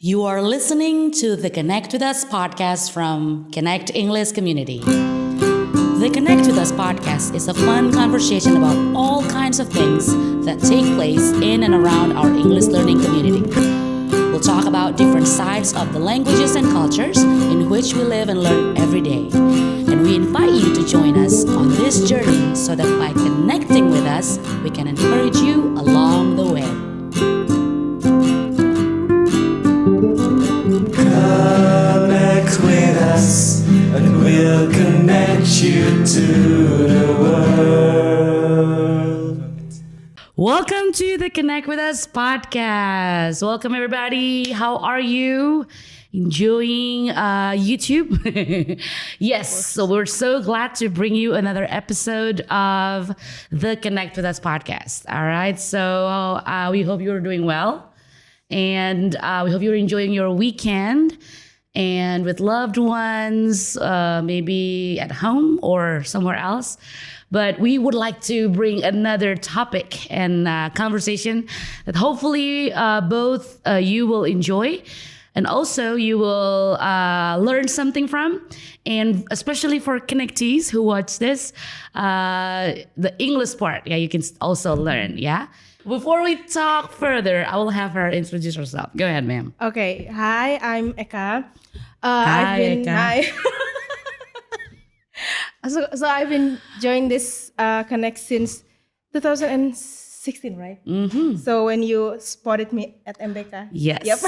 You are listening to the Connect with Us podcast from Connect English Community. The Connect with Us podcast is a fun conversation about all kinds of things that take place in and around our English learning community. We'll talk about different sides of the languages and cultures in which we live and learn every day. And we invite you to join us on this journey so that by connecting with us, we can encourage you along the way. Connect with us, and we'll connect you to the world. Welcome to the Connect with Us podcast. Welcome, everybody. How are you? Enjoying YouTube? Yes, so we're so glad to bring you another episode of the Connect with Us podcast. All right, so we hope you're doing well, and we hope you're enjoying your weekend and with loved ones, maybe at home or somewhere else. But we would like to bring another topic and conversation that hopefully both you will enjoy, and also you will learn something from. And especially for connectees who watch this, the English part, you can also learn, Before we talk further, I will have her introduce herself. Go ahead, ma'am. Okay. Hi, I'm Eka. Hi, Eka. So I've been joining this Connect since 2016, right? Mm-hmm. So when you spotted me at MBK. Yes. Yep.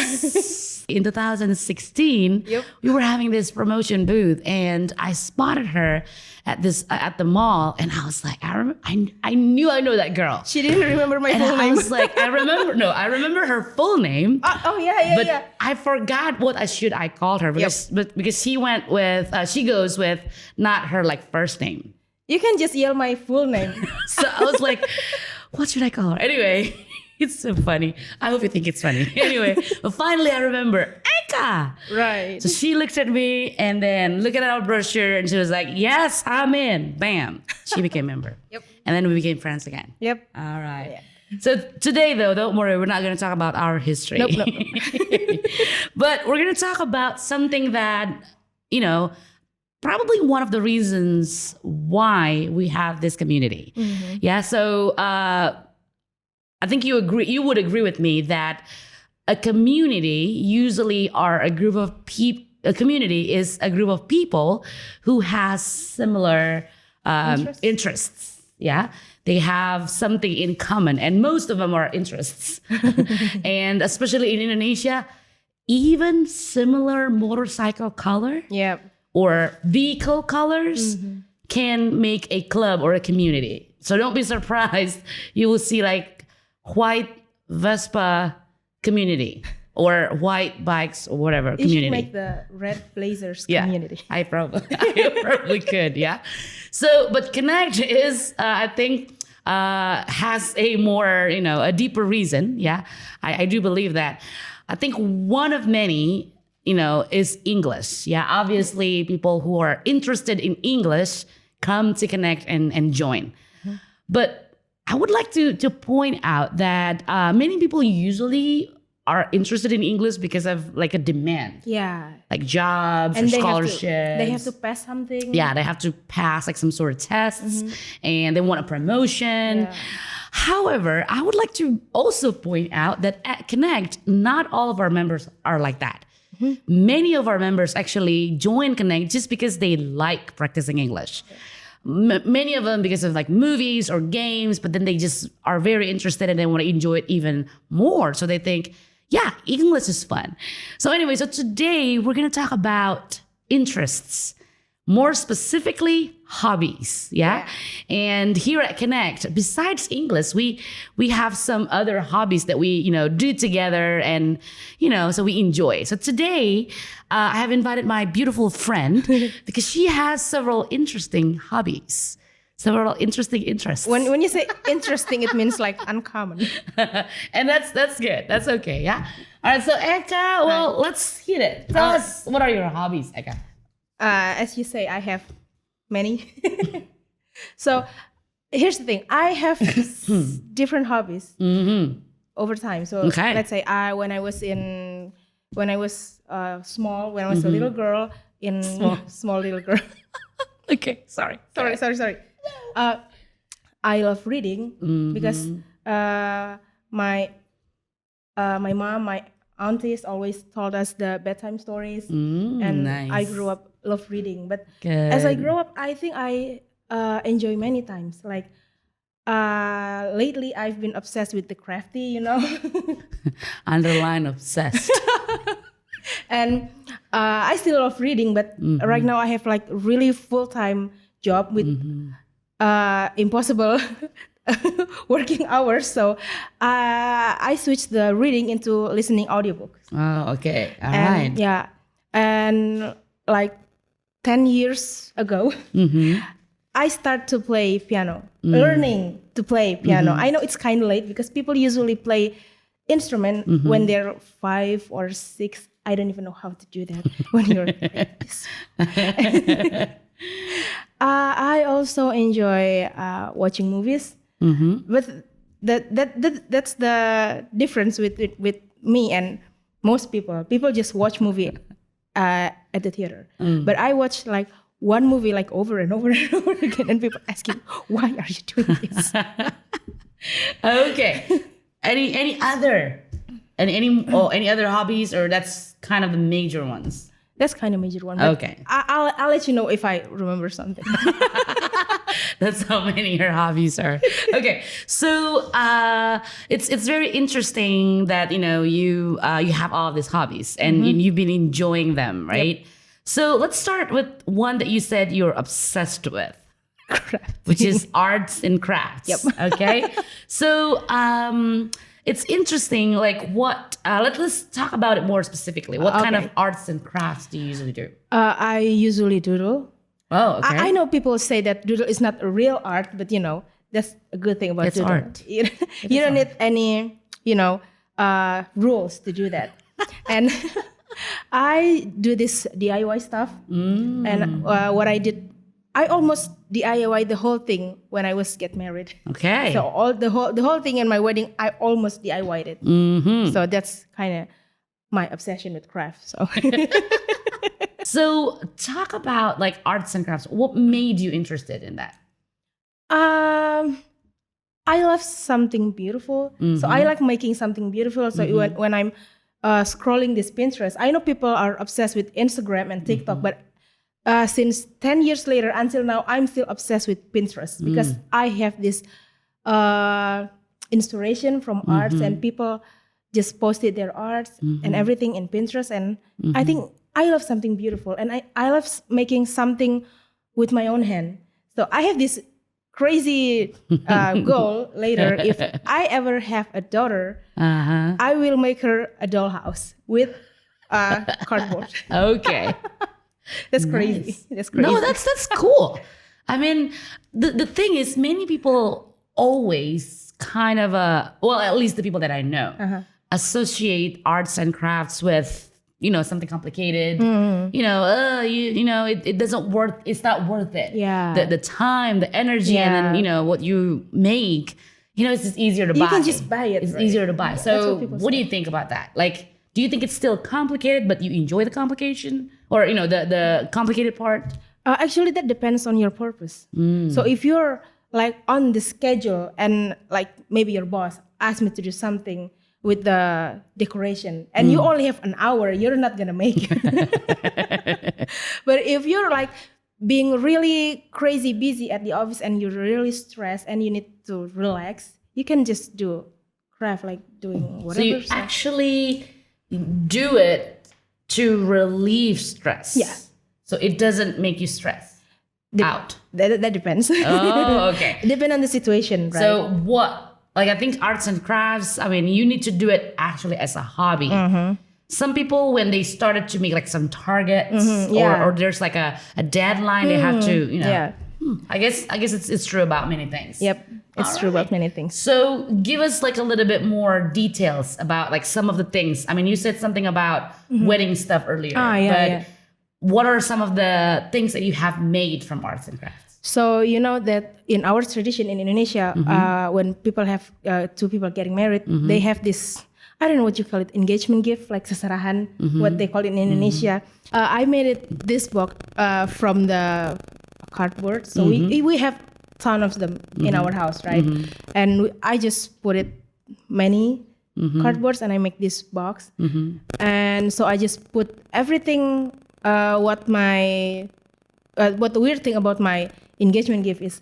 In 2016, Yep. we were having this promotion booth, and I spotted her at the mall, and I was like, I knew I know that girl. She didn't remember my And full I name. was like, I remember her full name. Yeah. But I forgot what I called her because she goes with not her like first name. You can just yell my full name. So I was like, what should I call her? Anyway, it's so funny. I hope you think it's funny. Anyway, but finally I remember Eka. Right. So she looked at me and then looked at our brochure and she was like, yes, I'm in. Bam. She became a member. Yep. And then we became friends again. Yep. All right. Yeah. So today, though, don't worry, we're not going to talk about our history. Nope. But we're going to talk about something that, probably one of the reasons why we have this community. Mm-hmm. Yeah. So I think you would agree with me that a community usually are a group of people. A community is a group of people who has similar interests. Yeah. They have something in common, and most of them are interests. And especially in Indonesia, even similar motorcycle color or vehicle colors can make a club or a community. So don't be surprised. You will see like white Vespa community or white bikes or whatever community. You should make the red blazers community. I probably could, So, but Connect is, I think, has a more, a deeper reason. I do believe that. I think one of many, is English. Obviously people who are interested in English come to Connect and join. Mm-hmm. But I would like to point out that many people usually are interested in English because of like a demand. Yeah. Like jobs and or they scholarships. They have to pass something. Yeah, they have to pass like some sort of tests and they want a promotion. Yeah. However, I would like to also point out that at Connect, not all of our members are like that. Many of our members actually join Connect just because they like practicing English. Many of them because of like movies or games, but then they just are very interested and they want to enjoy it even more. So they think, English is fun. So anyway, so today we're going to talk about interests, more specifically hobbies. And here at Connect, besides English, we have some other hobbies that we, do together and, so we enjoy. So today I have invited my beautiful friend because she has several interesting hobbies. Several interesting interests. When you say interesting, it means like uncommon. And that's good. That's okay, All right, so Eka, well, let's hit it. Tell us, what are your hobbies, Eka? As you say, I have many. So here's the thing. I have different hobbies over time. So let's say when I was in when I was small, when I was a little girl in small little girl. Okay, sorry. Sorry. I love reading because my mom, my aunties always told us the bedtime stories, and nice. I grew up love reading. But as I grow up, I think I enjoy many times. Like lately, I've been obsessed with the crafty, Underline obsessed. And I still love reading, but right now I have like really full-time job with impossible working hours. So I switched the reading into listening audiobooks. Oh, okay. All And right. yeah, and like 10 years ago, I start to play piano, learning to play piano. I know it's kind of late because people usually play instrument when they're 5 or 6. I don't even know how to do that when you're like this. I also enjoy watching movies, but that's the difference with me and most people. People just watch movie at the theater, but I watch like one movie like over and over and over again, and people asking, "Why are you doing this?" Okay. Any other hobbies, or that's kind of the major ones? That's kind of major one. But Okay. I'll let you know if I remember something. That's how many her hobbies are. Okay, so it's very interesting that you have all of these hobbies and you've been enjoying them, right? Yep. So let's start with one that you said you're obsessed with, Crap. which is arts and crafts. Yep. Okay, so it's interesting. Like what? Let's talk about it more specifically. What kind of Okay. arts and crafts do you usually do? I usually doodle. Oh, okay. I know people say that doodle is not a real art, but that's a good thing about It's doodle. art. You don't need any rules to do that. And I do this DIY stuff, and what I did, I almost DIY the whole thing when I was get married. Okay. So the whole thing in my wedding, I almost DIY'd it. So that's kind of my obsession with craft. So So talk about like arts and crafts. What made you interested in that? I love something beautiful. So I like making something beautiful. So when I'm scrolling this Pinterest, I know people are obsessed with Instagram and TikTok, but since 10 years later until now, I'm still obsessed with Pinterest because I have this inspiration from arts, and people just posted their arts and everything in Pinterest. And I think I love something beautiful, and I love making something with my own hand. So I have this crazy goal later. If I ever have a daughter, I will make her a dollhouse with cardboard. Okay. That's crazy. Nice. That's crazy. No, that's cool. I mean, the thing is, many people always kind of well, at least the people that I know, associate arts and crafts with something complicated. It doesn't worth. It's not worth it. Yeah. The time, the energy, and then what you make. It's just easier to buy. You can just buy it. It's right? easier to buy. That's So, people what do say. you think about that? Like, do you think it's still complicated, but you enjoy the complication, or the complicated part? Actually, that depends on your purpose. So if you're like on the schedule and like maybe your boss asked me to do something with the decoration and you only have an hour, you're not gonna make it. But if you're like being really crazy busy at the office and you're really stressed and you need to relax, you can just do craft, like doing whatever. So you actually do it to relieve stress. Yeah. So it doesn't make you stress out. That depends. Oh, okay. It depends on the situation, right? So I think arts and crafts, I mean, you need to do it actually as a hobby. Some people, when they started to make like some targets yeah. or there's like a deadline, they have to, yeah. I guess it's true about many things. Yep. It's true about many things. So give us like a little bit more details about like some of the things. I mean, you said something about wedding stuff earlier, but what are some of the things that you have made from arts and crafts? So you know that in our tradition in Indonesia, when people have two people getting married, they have this, I don't know what you call it, engagement gift, like seserahan, what they call it in Indonesia. I made this box from the cardboard. So we have ton of them in our house, right? And I just put it many cardboards and I make this box. And so I just put everything. What the weird thing about my engagement gift is,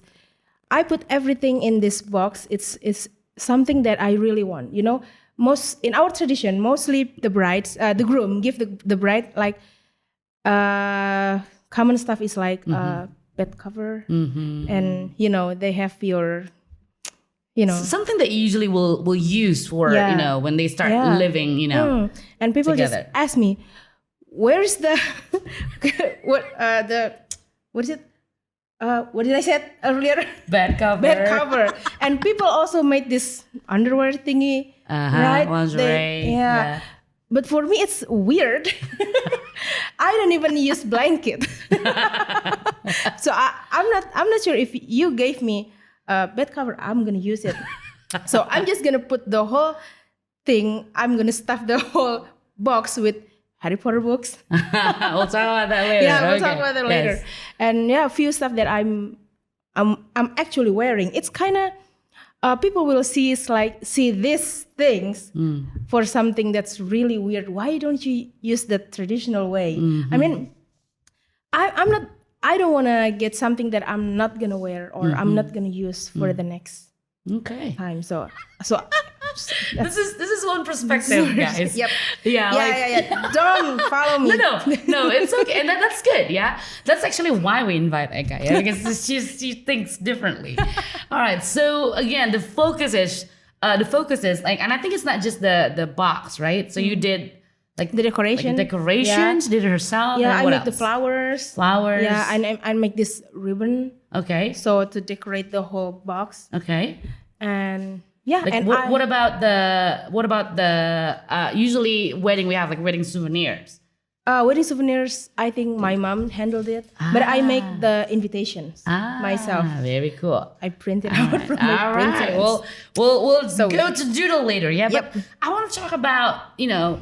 I put everything in this box. It's something that I really want. You know, most in our tradition, mostly the groom give the bride like common stuff is like bed cover, and you know they have your, you know, something that you usually will use for you know when they start living, you know, and people together. just ask me, where's the what is it? What did I say earlier? Bed cover. Bed cover. And people also made this underwear thingy, right? Lingerie. Yeah. But for me, it's weird. I don't even use blanket. So I'm not sure if you gave me a bed cover, I'm gonna use it. So I'm just gonna put the whole thing. I'm gonna stuff the whole box with Harry Potter books. We'll talk about that later. Yeah, we'll talk about that later. Yes. And yeah, a few stuff that I'm actually wearing. It's kind of people will see these things for something that's really weird. Why don't you use the traditional way? I mean, I don't want to get something that I'm not gonna wear or I'm not gonna use for the next time. So this is one perspective, guys. Yep. Yeah. Don't follow me. No, it's okay, and that's good. Yeah, that's actually why we invite Eka. Yeah, because she thinks differently. All right. So again, the focus is like, and I think it's not just the box, right? So you did like the decoration, decorations. Did it herself. Yeah, I what make else? the flowers. Yeah, and I make this ribbon. Okay. So to decorate the whole box. Okay. And yeah, like and what about the usually wedding we have like wedding souvenirs. Wedding souvenirs, I think my mom handled it, but I make the invitations myself. Very cool. I print it out from my printers. Well, we'll go to doodle later. Yeah, but I want to talk about you know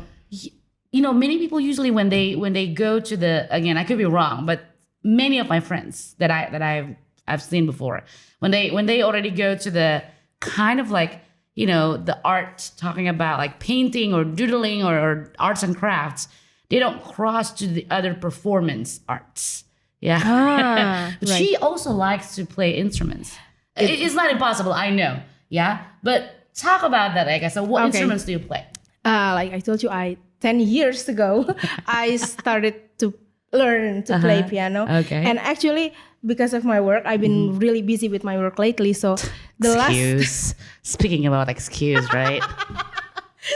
many people usually when they go to the, again, I could be wrong, but many of my friends that I've seen before, when they already go to the kind of like, you know, the art, talking about like painting or doodling or arts and crafts, they don't cross to the other performance arts. Yeah. But she also likes to play instruments. It's not impossible, I know. Yeah. But talk about that, I guess. So what instruments do you play? Like I told you, 10 years ago, I started to learn to play piano. Okay. And actually, because of my work, I've been really busy with my work lately. So Speaking about excuse, right?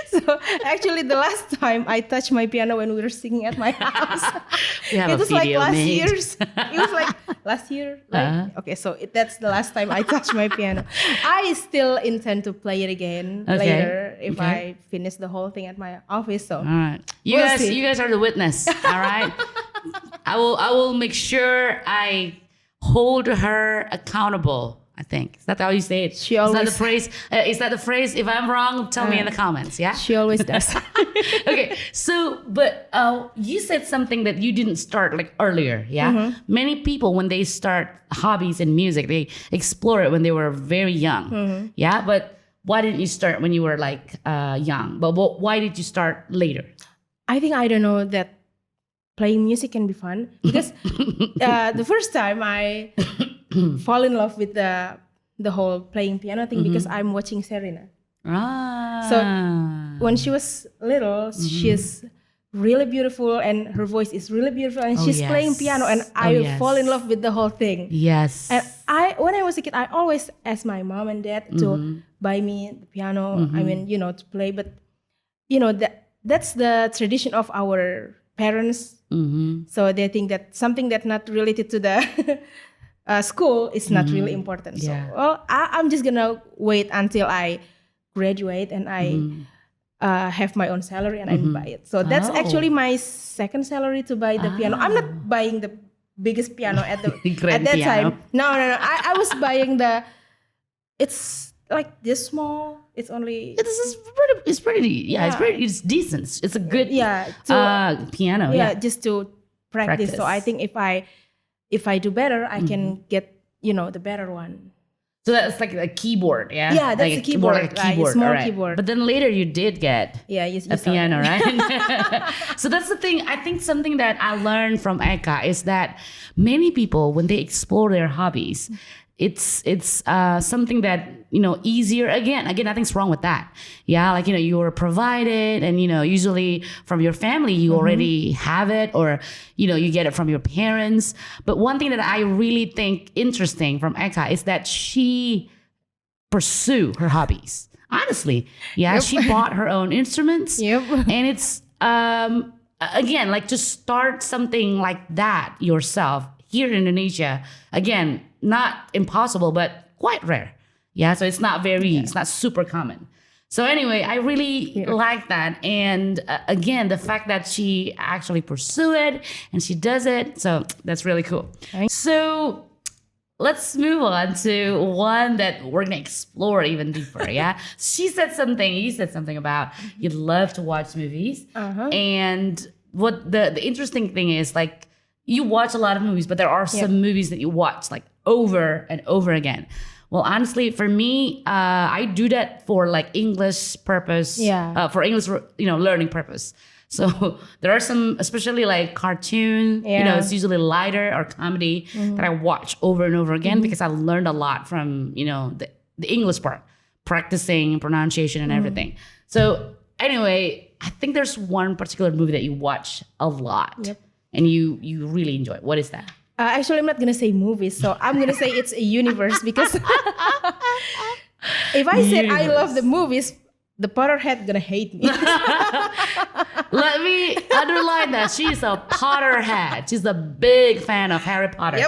So actually, the last time I touched my piano when we were singing at my house, it was like last year. It was like last year. Okay, so that's the last time I touched my piano. I still intend to play it again later if I finish the whole thing at my office. So all right, you guys are the witness. All right, I will make sure I hold her accountable. I think. Is that how you say it? She always. Is that the phrase? If I'm wrong, tell me in the comments. Yeah. She always does. Okay. So, but you said something that you didn't start like earlier. Yeah. Many people, when they start hobbies in music, they explore it when they were very young. Yeah. But why didn't you start when you were like young? But why did you start later? I think I don't know that playing music can be fun because the first time I fall in love with the whole playing piano thing because I'm watching Serena. So when she was little, she's really beautiful and her voice is really beautiful and she's playing piano and I fall in love with the whole thing. Yes. And when I was a kid, I always asked my mom and dad to buy me the piano. I mean, you know, to play, but you know that's the tradition of our parents. So they think that something that's not related to the school is not really important. So, well, I'm just gonna wait until I graduate and I have my own salary and I buy it. So that's actually my second salary to buy the piano. I'm not buying the biggest piano at that piano. time. No. I was buying it's like this small. It's only It's pretty. Yeah, it's pretty. It's decent. It's a good. Piano. Yeah, just to practice. So I think if I do better, I can get the better one. So that's like a keyboard, yeah? Yeah, that's like a keyboard. Like a keyboard, small right. keyboard. But then later you did get a piano, right? So that's the thing. I think something that I learned from Eka is that many people, when they explore their hobbies, it's something that, easier. Again, nothing's wrong with that. Yeah, like, you're provided and, usually from your family, you already have it, or, you get it from your parents. But one thing that I really think interesting from Eka is that she pursue her hobbies. Honestly. Yeah, she bought her own instruments. And it's, again, like to start something like that yourself here in Indonesia, again, not impossible, but quite rare. Yeah, so it's not it's not super common. So anyway, I really like that. And again, the fact that she actually pursue it and she does it. So that's really cool. So let's move on to one that we're going to explore even deeper. Yeah. You said something about you love to watch movies. And what the interesting thing is, like, you watch a lot of movies, but there are some movies that you watch like over and over again. Well, honestly, for me, I do that for like English purpose, for English, learning purpose. So there are some, especially like cartoon, it's usually lighter or comedy that I watch over and over again because I learned a lot from, the English part, practicing pronunciation and everything. So anyway, I think there's one particular movie that you watch a lot and you really enjoy. What is that? Actually, I'm not going to say movies, so I'm going to say it's a universe because if I said I love the movies, the Potterhead going to hate me. Let me underline that. She's a Potterhead. She's a big fan of Harry Potter.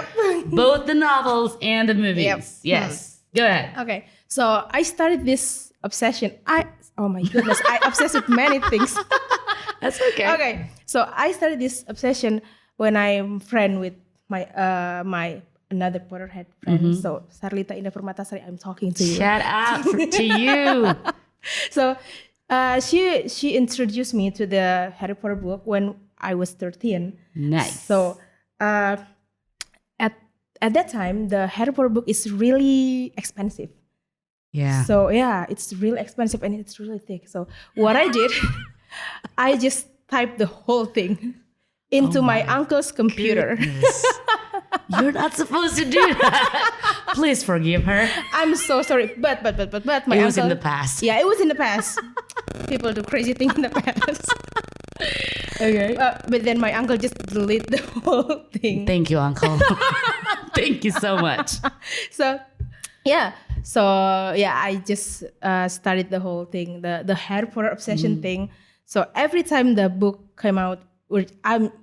Both the novels and the movies. Yes. Go ahead. Okay. So I started this obsession. Oh my goodness, I obsess with many things. That's okay. Okay. So I started this obsession when I'm friend with my another Potterhead friend. So Sarlita Indah Permatasari, I'm talking to you. Shout out to you. So she introduced me to the Harry Potter book when I was 13. Nice. So at that time, the Harry Potter book is really expensive. Yeah. So it's really expensive and it's really thick. So what I did, I just typed the whole thing into my uncle's computer. You're not supposed to do that. Please forgive her. I'm so sorry, but my uncle. It was in the past. Yeah, it was in the past. People do crazy things in the past. Okay. But then my uncle just deleted the whole thing. Thank you, uncle. Thank you so much. So I just started the whole thing, the Harry Potter obsession thing. So every time the book came out,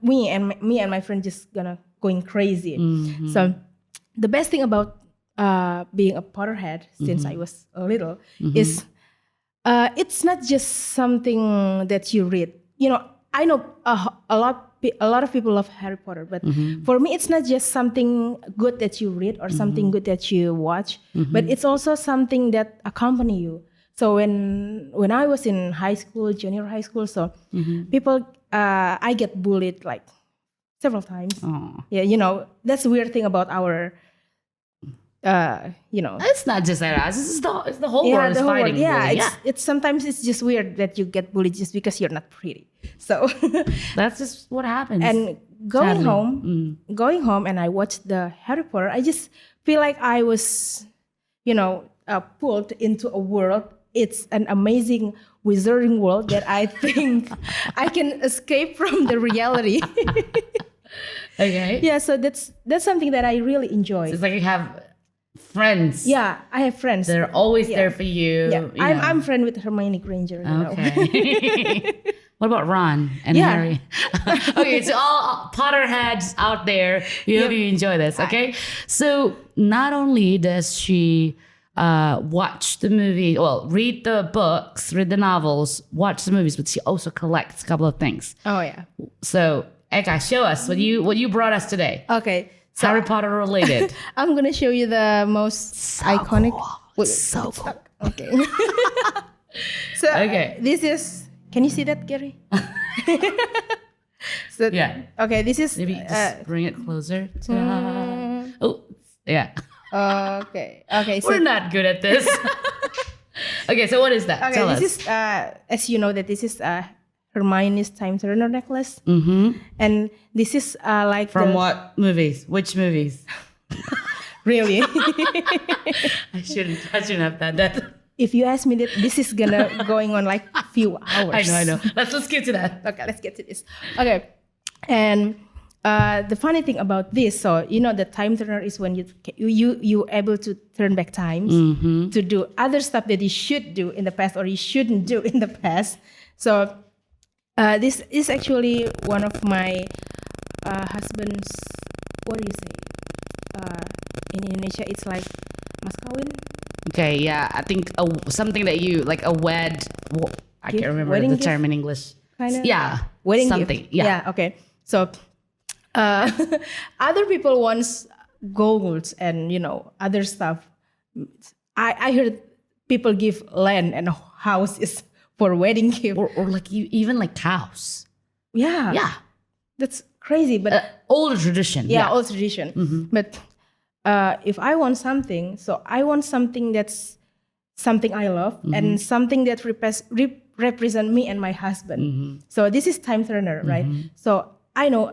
me and my friend just going crazy. So the best thing about being a Potterhead since I was little is it's not just something that you read. I know a lot of people love Harry Potter, but for me it's not just something good that you read or something good that you watch, but it's also something that accompany you. So when I was in high school, junior high school, so people, I get bullied like several times. Aww. Yeah, that's the weird thing about our, It's not just that. It's the whole world is fighting. It's sometimes it's just weird that you get bullied just because you're not pretty. So that's just what happens. And going home, and I watched the Harry Potter. I just feel like I was, pulled into a world. It's an amazing wizarding world that I think I can escape from the reality. Okay. Yeah, so that's something that I really enjoy. So it's like you have friends. Yeah, I have friends. They're always there for you. Yeah, I'm friend with Hermione Granger. Okay. What about Ron and Harry? Okay, so all Potterheads out there, we hope you enjoy this, okay? So not only does she watch the movie, read the books, read the novels, watch the movies, but she also collects a couple of things. Oh, yeah. So, Eka, show us what you brought us today. Okay. So Harry Potter related. I'm going to show you the most iconic. Cool. So cool. Okay. So Okay. this is. Can you see that, Gary? So Yeah. Okay, this is. Maybe just bring it closer. Oh, yeah. Okay. Okay. So We're not good at this. Okay, so what is that? okay, Tell this us. is as you know that this is Hermione's time turner necklace, and this is like From what movies? Which movies? really. I shouldn't have done that. If you ask me that, this is gonna going on like a few hours. I know. Let's get to that. Okay, let's get to this. Okay, and the funny thing about this, so you know, the time turner is when you able to turn back times to do other stuff that you should do in the past or you shouldn't do in the past. So this is actually one of my husband's. What do you say? In Indonesia, it's like mas kawin. Okay, yeah. I think something that you like a I Gift? can't remember Wedding the gift? term in English. Kinda? Yeah. Wedding something. gift. Yeah. Okay. So other people wants gold and other stuff. I heard people give land and houses for wedding gift. Or like even like cows. Yeah. Yeah. That's crazy, but Old tradition. old tradition. But if I want something, so I want something that's something I love and something that represent me and my husband. So this is time turner, right? So I know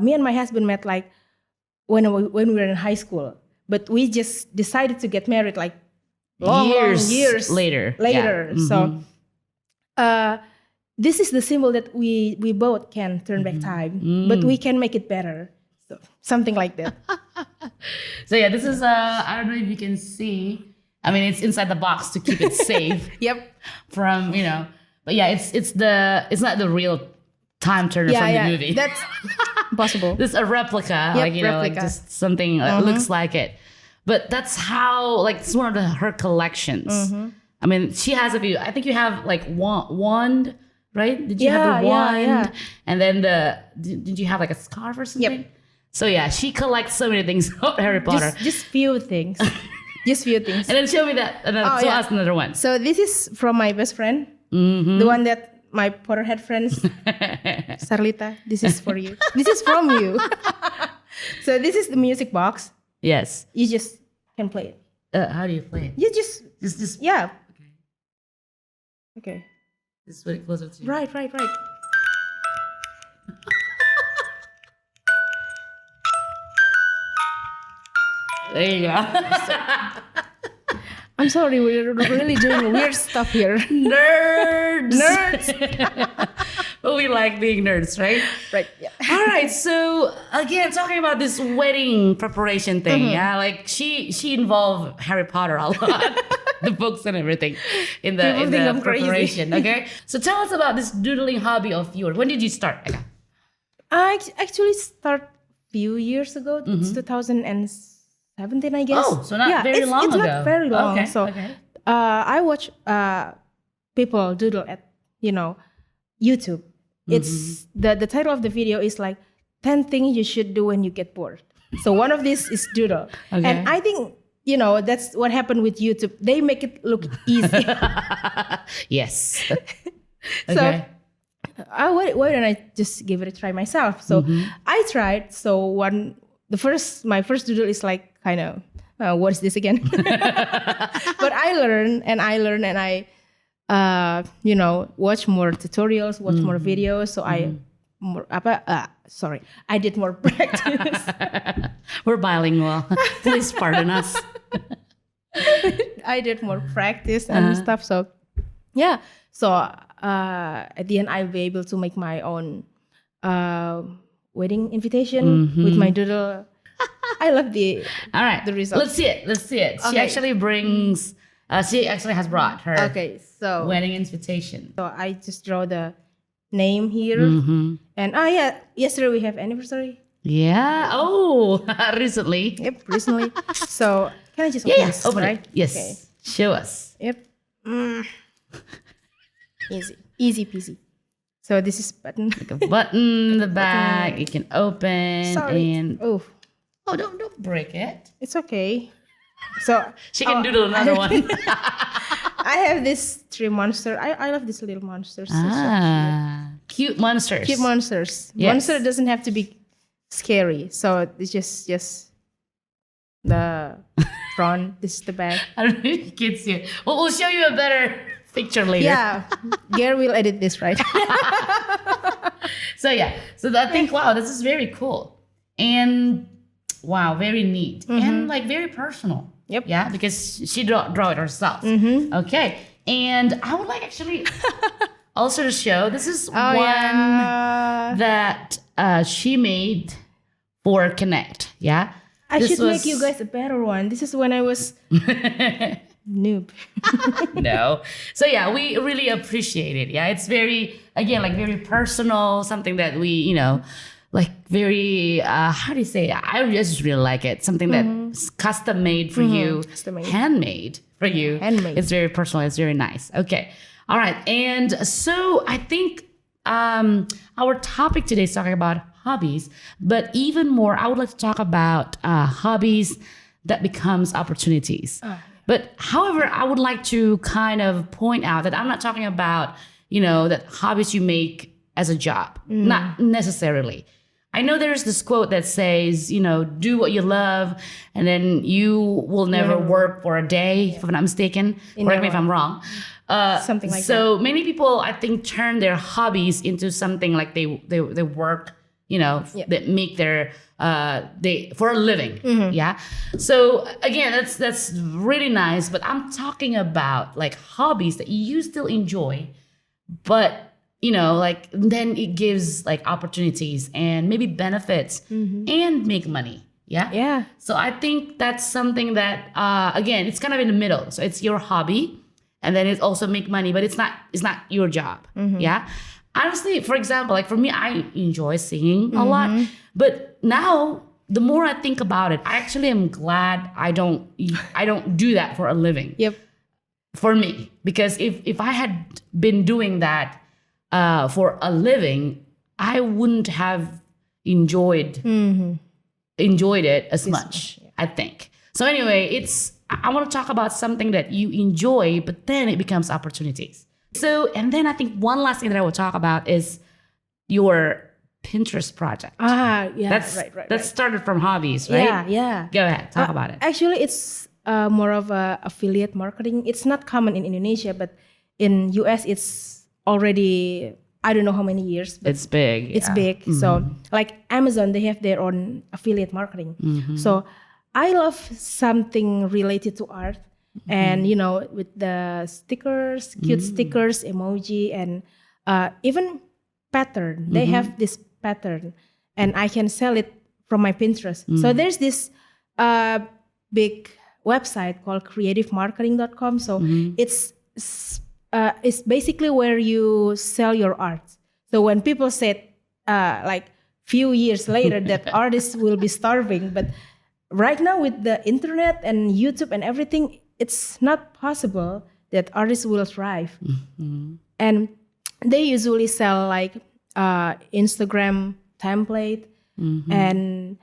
me and my husband met like when we were in high school, but we just decided to get married like long years later. Yeah. So this is the symbol that we both can turn back time, but we can make it better. So something like that. So yeah, this is I don't know if you can see. I mean, it's inside the box to keep it safe. Yep. From but yeah, it's not the real time turner from the movie. That's possible. This is a replica, Yep, like like replica. just something that looks like it. But that's how it's one of her collections. I mean, she has a few. I think you have like wand, right? Did you have the wand? Yeah. And then did you have like a scarf or something? Yep. So yeah, she collects so many things about Harry Potter. Just few things. Just few things. And then show me that. Show us another one. So this is from my best friend, the one that my Potterhead friends, Sarlita. This is for you. This is from you. So this is the music box. Yes. You just can play it. How do you play it? You just Yeah. Okay. Just put it closer to you. Right. There you go. I'm sorry, we're really doing weird stuff here. Nerds. Nerds. But we like being nerds, right? Right. Yeah. All right. So again, talking about this wedding preparation thing, yeah, like she involved Harry Potter a lot, the books and everything in People think the I'm crazy. preparation. Okay. So tell us about this doodling hobby of yours. When did you start? Eka? I actually started few years ago. It's 2017, I guess. Oh, so not very long it's ago. not very long. Okay, So okay. I watch people doodle at YouTube. It's the title of the video is like 10 things you should do when you get bored. So one of these is doodle. Okay. And I think that's what happened with YouTube. They make it look easy. Yes. So Okay. why don't I just give it a try myself? So I tried. So my first doodle is like kind of what is this again? But I learned and I watch more tutorials, watch more videos. So I did more practice. We're bilingual. Please pardon us. I did more practice and stuff. So yeah. So at the end, I'll be able to make my own wedding invitation with my doodle. I love All right. the result. Let's see it. She Okay. actually brings. She actually has brought her Okay, so wedding invitation. I just draw the name here, and yesterday we have anniversary. Yeah. Oh, recently. Yep, recently. So can I just open this? Open right? it. Yes. Okay. Show us. Yep. Easy peasy. So this is button. Like a button in the back. You can open Sorry. and Oh, don't break it. it's okay. So She can doodle another one. I have this 3 monster. I love these little monsters. Cute monsters. Cute monsters. Yes. Monster doesn't have to be scary. So it's just the front. This is the back. I don't know if you can see it. Well, we'll show you a better picture later. Yeah, Gary will edit this, right? So I think, wow, this is very cool. And wow, very neat. And like very personal. Yep. Yeah, because she draw it herself. Okay. And I would like actually also to show, this is one that she made for Connect. Yeah. I should make you guys a better one. This is when I was noob. No. So yeah, we really appreciate it. Yeah. It's very, again, like very personal, something that we, like very, how do you say it? I just really like it. Something that's custom made for you, handmade for you. Handmade. It's very personal. It's very nice. Okay. All right. And so I think our topic today is talking about hobbies, but even more, I would like to talk about hobbies that becomes opportunities. But however, I would like to kind of point out that I'm not talking about, that hobbies you make as a job, not necessarily. I know there's this quote that says, do what you love, and then you will never work for a day, if I'm not mistaken. Correct me if I'm wrong. Something like that. So many people, I think, turn their hobbies into something like they work, that make their for a living. Yeah. So again, that's really nice. But I'm talking about like hobbies that you still enjoy, but like then it gives like opportunities and maybe benefits and make money. Yeah. Yeah. So I think that's something that again, it's kind of in the middle. So it's your hobby, and then it also make money, but it's not your job. Yeah. Honestly, for example, like for me, I enjoy singing a lot, but now the more I think about it, I actually am glad I don't do that for a living. Yep. For me, because if I had been doing that for a living, I wouldn't have enjoyed it as much. I think. So anyway, I want to talk about something that you enjoy, but then it becomes opportunities. So, and then I think one last thing that I will talk about is your Pinterest project. Yeah. Right. That started from Hobbies, right? Yeah. Go ahead, talk about it. Actually, it's more of a affiliate marketing. It's not common in Indonesia, but in US, it's already, I don't know how many years. But it's big. It's big. So like Amazon, they have their own affiliate marketing. So I love something related to art. And, with the stickers, cute stickers, emoji, and even pattern. They have this pattern, and I can sell it from my Pinterest. So there's this big website called creativemarketing.com. So it's basically where you sell your art. So when people said like few years later that artists will be starving, but right now with the internet and YouTube and everything, it's not possible that artists will thrive. And they usually sell like Instagram template, and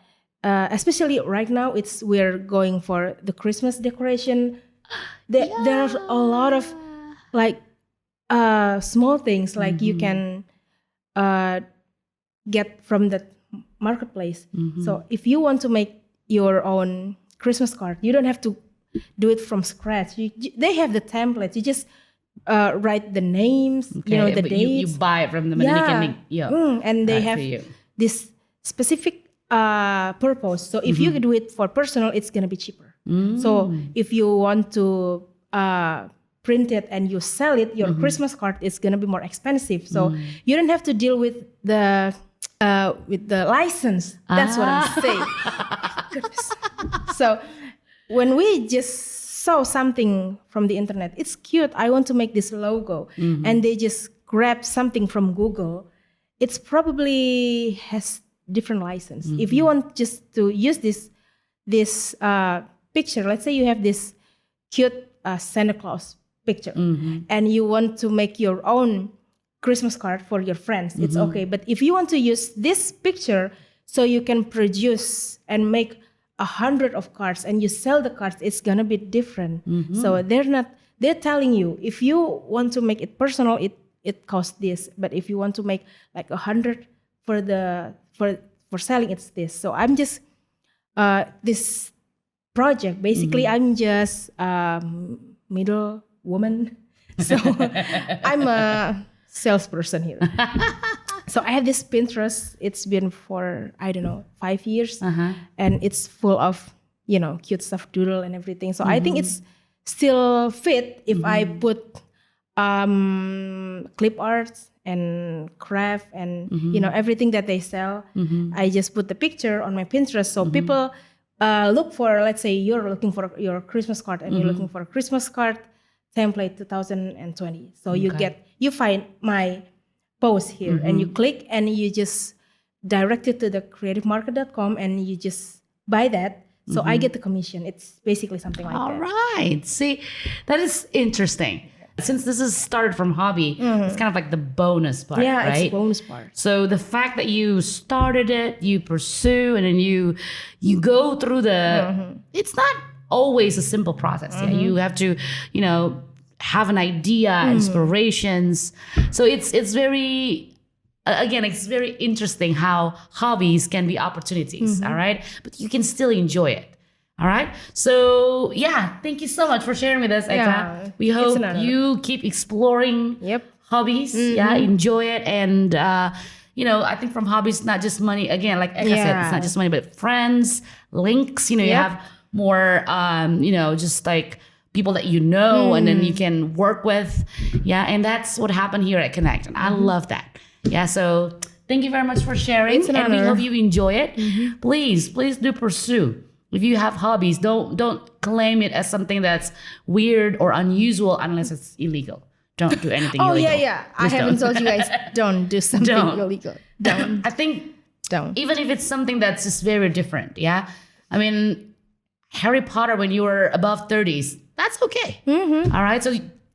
especially right now we're going for the Christmas decoration. There are a lot of like small things like you can get from the marketplace. So if you want to make your own Christmas card, you don't have to do it from scratch. They have the templates. You just write the names, the dates. You buy it from them, and then you can make and they have this specific purpose. So if you do it for personal, it's gonna be cheaper. So if you want to print it and you sell it, your Christmas card is gonna be more expensive. So you don't have to deal with the license. That's what I'm saying. Goodness. So when we just saw something from the internet, it's cute, I want to make this logo, and they just grab something from Google, it's probably has different license. If you want just to use this picture, let's say you have this cute Santa Claus picture, and you want to make your own Christmas card for your friends, it's okay. But if you want to use this picture so you can produce and make 100 of cards and you sell the cards, it's gonna be different. So they're not they're telling you, if you want to make it personal, it costs this. But if you want to make like 100 for selling, it's this. So I'm just this project. Basically, I'm just middle woman. So I'm a salesperson here. So I have this Pinterest. It's been for, I don't know, 5 years. And it's full of, cute stuff, doodle and everything. So I think it's still fit if I put clip arts and craft and, everything that they sell. I just put the picture on my Pinterest. So people look for, let's say you're looking for your Christmas card and you're looking for a Christmas card template 2020. So you find my post here and you click and you just direct it to the creativemarket.com and you just buy that. So I get the commission. It's basically something like that. All right. See, that is interesting. Since this is started from hobby, it's kind of like the bonus part, yeah, right? it's bonus part. So the fact that you started it, you pursue, and then you go through the, it's not always a simple process. Yeah, you have to, have an idea, inspirations. So it's very, again, it's very interesting how hobbies can be opportunities, all right? But you can still enjoy it. All right. So yeah, thank you so much for sharing with us, Eka. Yeah, we hope you keep exploring hobbies. Yeah, enjoy it. And I think from hobbies, not just money. Again, like Eka said, it's not just money, but friends, links. You have more just like people that and then you can work with. Yeah, and that's what happened here at Connect. And I love that. Yeah, so thank you very much for sharing. It's an and we honor. hope you enjoy it. Please do pursue. If you have hobbies, don't claim it as something that's weird or unusual unless it's illegal. Don't do anything illegal. Yeah. I Please haven't don't. told you guys, don't do something illegal. Don't. I think Don't. even if it's something that's just very different, yeah? I mean, Harry Potter when you were above 30s, that's okay. All right? So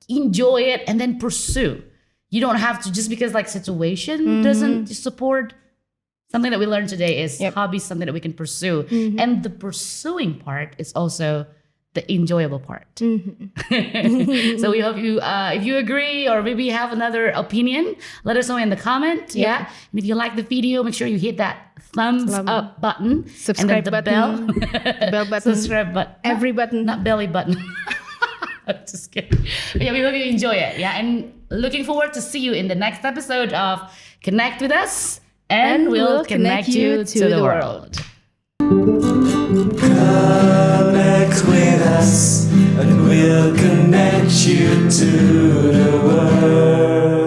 enjoy it and then pursue. You don't have to, just because like situation doesn't support. Something that we learned today is hobbies, something that we can pursue. And the pursuing part is also the enjoyable part. So we hope you, if you agree or maybe have another opinion, let us know in the comment. Yeah. And if you like the video, make sure you hit that thumbs up button. Subscribe and then the button. bell. Bell button. Subscribe button. Every button. Not belly button. Just kidding. But yeah, we hope you enjoy it. Yeah. And looking forward to see you in the next episode of Connect with Us. And we'll connect you to the world. Connect with us, and we'll connect you to the world.